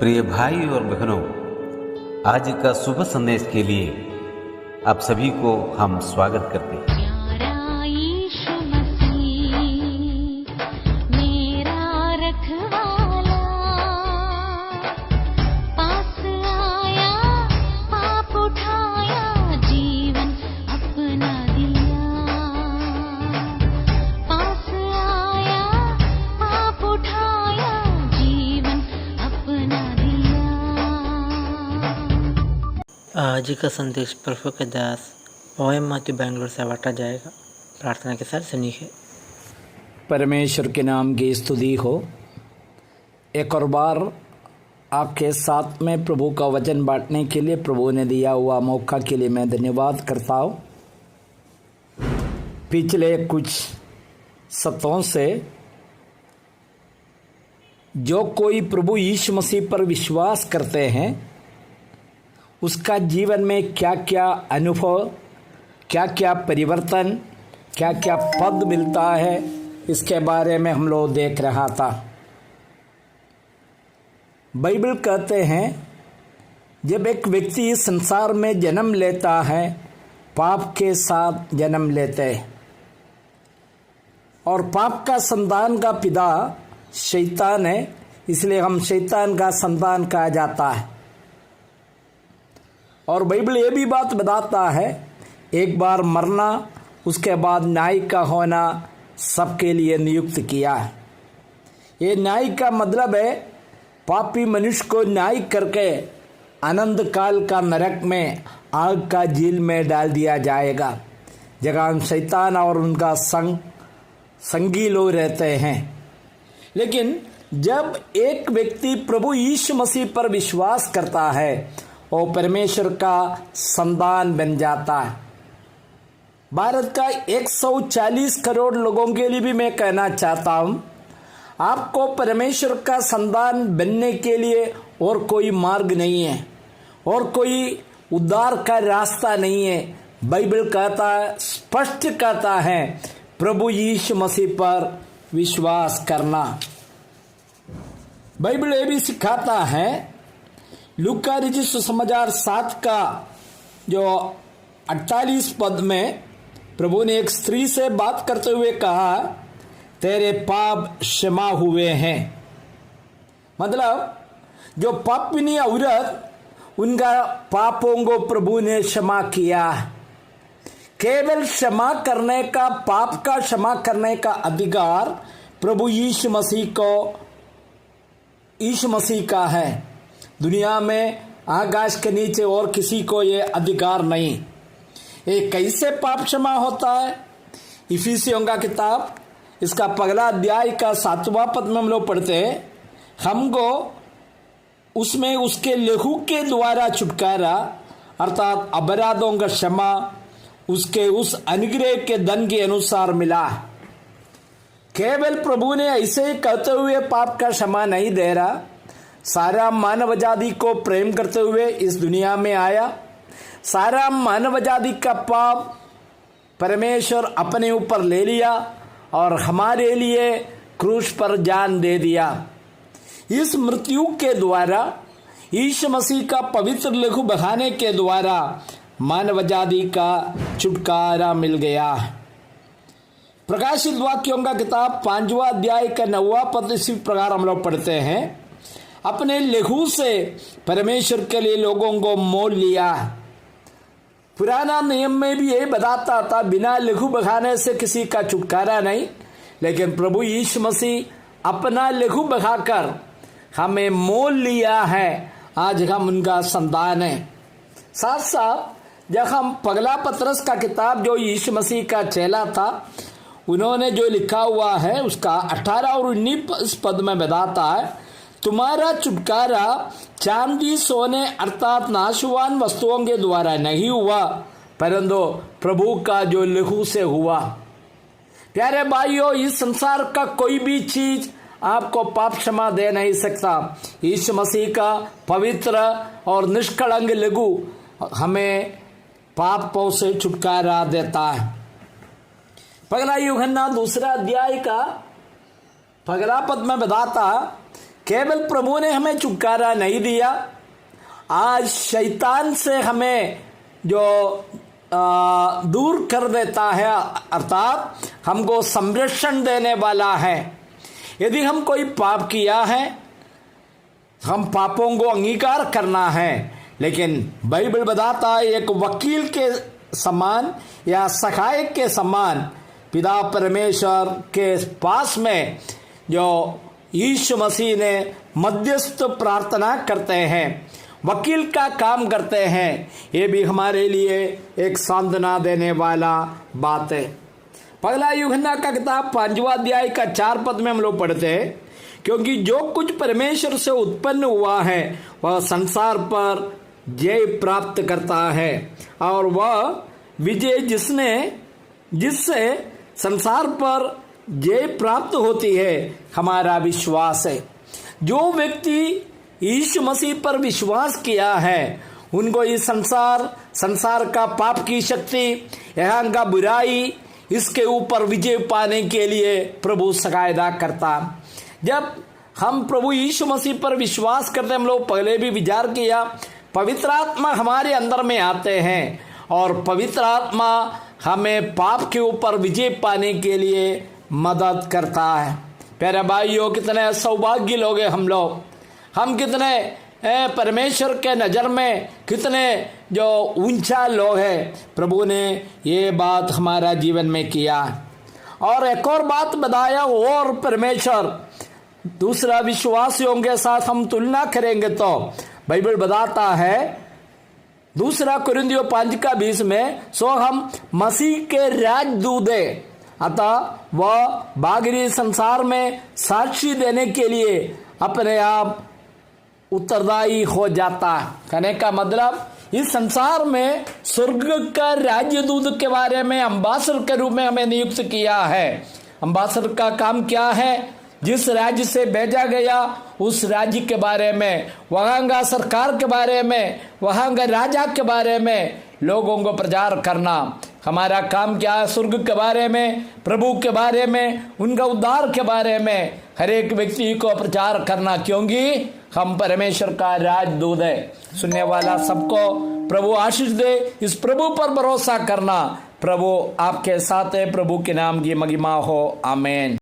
प्रिय भाई और बहनों, आज का शुभ संदेश के लिए आप सभी को हम स्वागत करते हैं। प्यारा यीशु मसीह मेरा रखवाला, पास आया, पाप उठाया, जीवन अपना दिया। पास आया, पाप उठाया, जीवन अपना दिया। आज का संदेश प्रभु के दास ओएम माथ्यू बेंगलोर से बांटा जाएगा। प्रार्थना के साथ सुनिए। परमेश्वर के नाम की स्तुति हो। एक और बार आपके साथ में प्रभु का वचन बांटने के लिए प्रभु ने दिया हुआ मौका के लिए मैं धन्यवाद करता हूँ। पिछले कुछ सप्ताहों से जो कोई प्रभु यीशु मसीह पर विश्वास करते हैं उसका जीवन में क्या क्या अनुभव, क्या क्या परिवर्तन, क्या क्या पद मिलता है, इसके बारे में हम लोग देख रहा था। बाइबल कहते हैं जब एक व्यक्ति इस संसार में जन्म लेता है पाप के साथ जन्म लेते हैं और पाप का संतान का पिता शैतान है, इसलिए हम शैतान का संतान कहा जाता है। और बाइबल ये भी बात बताता है एक बार मरना, उसके बाद न्याय का होना सबके लिए नियुक्त किया है। ये न्याय का मतलब है पापी मनुष्य को न्याय करके अनंत काल का नरक में आग का झील में डाल दिया जाएगा, जगह शैतान और उनका संगी लोग रहते हैं। लेकिन जब एक व्यक्ति प्रभु यीशु मसीह पर विश्वास करता है वो परमेश्वर का संतान बन जाता है। भारत का 140 करोड़ लोगों के लिए भी मैं कहना चाहता हूँ, आपको परमेश्वर का संतान बनने के लिए और कोई मार्ग नहीं है और कोई उद्धार का रास्ता नहीं है। बाइबल कहता है, स्पष्ट कहता है, प्रभु यीशु मसीह पर विश्वास करना। बाइबल ये भी सिखाता है, लूका रचित सुसमाचार 7 का जो 48 पद में प्रभु ने एक स्त्री से बात करते हुए कहा, तेरे पाप क्षमा हुए हैं। मतलब जो पापिनी औरत, उनका पापों को प्रभु ने क्षमा किया। केवल क्षमा करने का, पाप का क्षमा करने का अधिकार प्रभु यीशु मसीह का है। दुनिया में आकाश के नीचे और किसी को ये अधिकार नहीं। ये कैसे पाप क्षमा होता है? इफिसियों का किताब इसका पहला अध्याय का 7वां पद में हम लोग पढ़ते हैं, हमको उसमें उसके लहू के द्वारा छुटकारा अर्थात अपराधों का क्षमा उसके उस अनुग्रह के धन के अनुसार मिला। केवल प्रभु ने ऐसे ही कहते हुए पाप का क्षमा नहीं दे रहा, सारा मानव जाति को प्रेम करते हुए इस दुनिया में आया। सारा मानव जाति का पाप परमेश्वर अपने ऊपर ले लिया और हमारे लिए क्रूस पर जान दे दिया। इस मृत्यु के द्वारा, यीशु मसीह का पवित्र लहू बहाने के द्वारा मानव जाति का छुटकारा मिल गया। प्रकाशित वाक्यों का किताब 5वां अध्याय का 9वां पद इसी प्रकार हम लोग पढ़ते हैं, अपने लहू से परमेश्वर के लिए लोगों को मोल लिया। पुराना नियम में भी यही बताता था, बिना लहू बहाने से किसी का छुटकारा नहीं, लेकिन प्रभु यीशु मसीह अपना लहू बहाकर हमें मोल लिया है। आज हम उनका संतान है। साथ साथ जब हम पगला पतरस का किताब जो यीशु मसीह का चेला था, उन्होंने जो लिखा हुआ है उसका 18 और 19 पद में बताता है, तुम्हारा छुटकारा चांदी सोने अर्थात नाशवान वस्तुओं के द्वारा नहीं हुआ, परंतु प्रभु का जो लहू से हुआ। प्यारे भाइयों, इस संसार का कोई भी चीज आपको पाप क्षमा दे नहीं सकता। यीशु मसीह का पवित्र और निष्कलंक लहू हमें पापों से छुटकारा देता है। पगला यूहन्ना 2 अध्याय का पगला पद में बताता, केवल प्रभु ने हमें छुटकारा नहीं दिया, आज शैतान से हमें जो दूर कर देता है, अर्थात हमको संरक्षण देने वाला है। यदि हम कोई पाप किया है, हम पापों को अंगीकार करना है, लेकिन बाइबल बताता है एक वकील के समान या सहायक के समान पिता परमेश्वर के पास में जो यीशु मसीह ने मध्यस्थ प्रार्थना करते हैं, वकील का काम करते हैं। ये भी हमारे लिए एक सांत्वना देने वाला बात है। पहला यूहन्ना का किताब 5वां अध्याय का 4 पद में हम लोग पढ़ते हैं, क्योंकि जो कुछ परमेश्वर से उत्पन्न हुआ है वह संसार पर जय प्राप्त करता है, और वह विजय जिससे संसार पर जय प्राप्त होती है हमारा विश्वास है। जो व्यक्ति यीशु मसीह पर विश्वास किया है उनको ये संसार का पाप की शक्ति, यहाँ का बुराई, इसके ऊपर विजय पाने के लिए प्रभु सहायता करता। जब हम प्रभु यीशु मसीह पर विश्वास करते, हम लोग पहले भी विचार किया, पवित्र आत्मा हमारे अंदर में आते हैं और पवित्र आत्मा हमें पाप के ऊपर विजय पाने के लिए मदद करता है। प्यारे भाइयों, कितने सौभाग्य लोग हैं हम लोग, हम कितने परमेश्वर के नज़र में कितने जो ऊंचा लोग हैं। प्रभु ने ये बात हमारा जीवन में किया। और एक और बात बताया, और परमेश्वर दूसरा विश्वासियों के साथ हम तुलना करेंगे तो बाइबल बताता है 2 कुरिन्थियों 5:20 में, सो हम मसीह के राजदूत हैं, अतः वह बाहरी संसार में साक्षी देने के लिए अपने आप उत्तरदायी हो जाता है। कहने का मतलब इस संसार में स्वर्ग का राजदूत के बारे में अम्बासडर के रूप में हमें नियुक्त किया है। अम्बासडर का काम क्या है? जिस राज्य से भेजा गया उस राज्य के बारे में, वहां का सरकार के बारे में, वहां का राजा के बारे में लोगों को प्रचार करना। हमारा काम क्या है? स्वर्ग के बारे में, प्रभु के बारे में, उनका उद्धार के बारे में हर एक व्यक्ति को प्रचार करना, क्योंकि हम परमेश्वर का राजदूत है। सुनने वाला सबको प्रभु आशीष दे। इस प्रभु पर भरोसा करना। प्रभु आपके साथ है। प्रभु के नाम की महिमा हो। आमीन।